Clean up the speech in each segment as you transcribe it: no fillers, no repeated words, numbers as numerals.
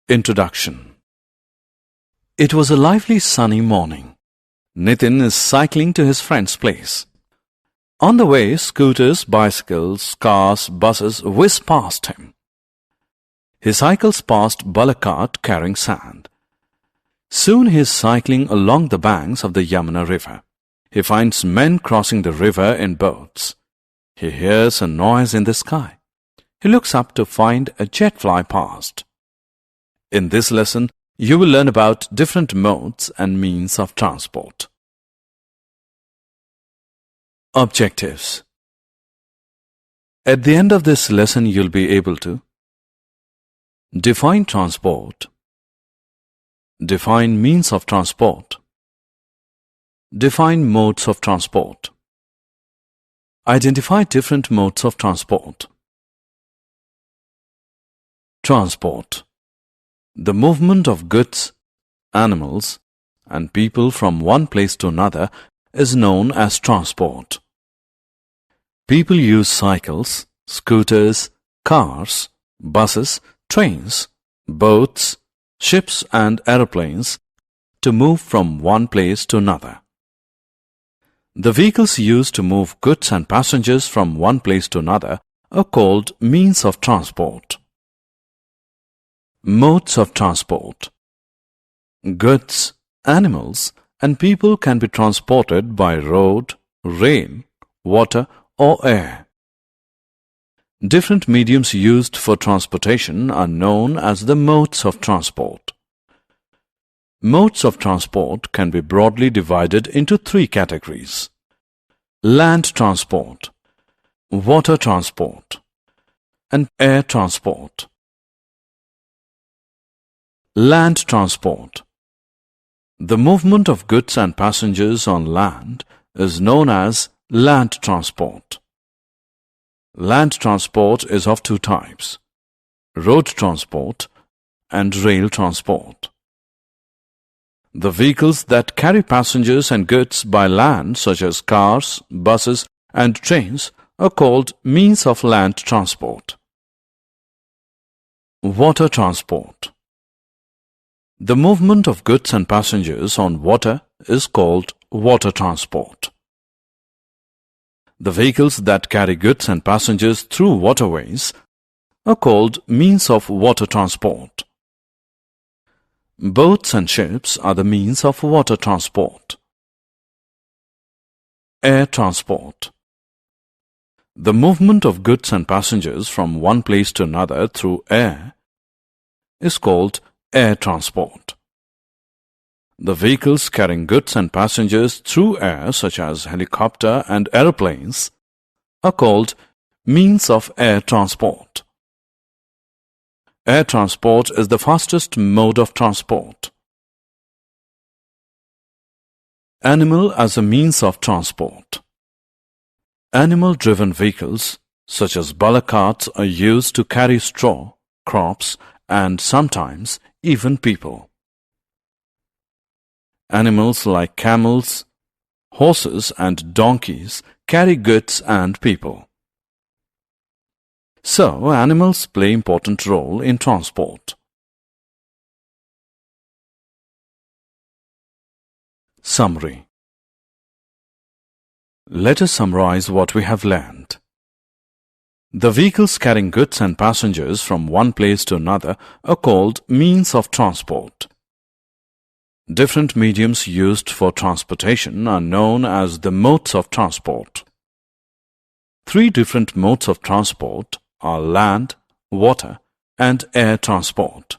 Introduction. It was a lively sunny morning. Nitin is cycling to his friend's place. On the way, scooters, bicycles, cars, buses whiz past him. He cycles past bullock cart carrying sand. Soon he is cycling along the banks of the Yamuna river. He finds men crossing the river in boats. He hears a noise in the sky. He looks up to find a jet fly past. In this lesson, you will learn about different modes and means of transport. Objectives. At the end of this lesson, you'll be able to define transport, define means of transport, define modes of transport, identify different modes of transport. Transport. The movement of goods, animals, and people from one place to another is known as transport. People use cycles, scooters, cars, buses, trains, boats, ships and aeroplanes to move from one place to another. The vehicles used to move goods and passengers from one place to another are called means of transport. Modes of transport. Goods, animals, and people can be transported by road, rail, water, or air. Different mediums used for transportation are known as the modes of transport. Modes of transport can be broadly divided into three categories: land transport, water transport, and air transport. Land transport. The movement of goods and passengers on land is known as land transport. Land transport is of two types: road transport and rail transport. The vehicles that carry passengers and goods by land, such as cars, buses, and trains, are called means of land transport. Water transport. The movement of goods and passengers on water is called water transport. The vehicles that carry goods and passengers through waterways are called means of water transport. Boats and ships are the means of water transport. Air transport. The movement of goods and passengers from one place to another through air is called air transport. The vehicles carrying goods and passengers through air, such as helicopter and aeroplanes, are called means of air transport. Air transport is the fastest mode of transport. Animal as a means of transport. Animal-driven vehicles, such as bullock carts, are used to carry straw, crops, and sometimes even people. Animals like camels, horses, and donkeys carry goods and people. So, animals play an important role in transport. Summary. Let us summarize what we have learned. The vehicles carrying goods and passengers from one place to another are called means of transport. Different mediums used for transportation are known as the modes of transport. Three different modes of transport are land, water, and air transport.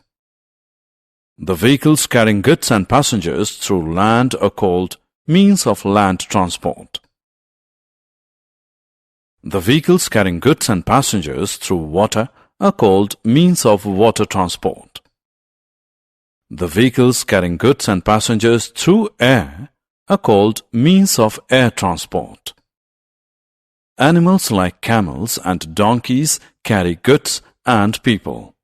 The vehicles carrying goods and passengers through land are called means of land transport. The vehicles carrying goods and passengers through water are called means of water transport. The vehicles carrying goods and passengers through air are called means of air transport. Animals like camels and donkeys carry goods and people.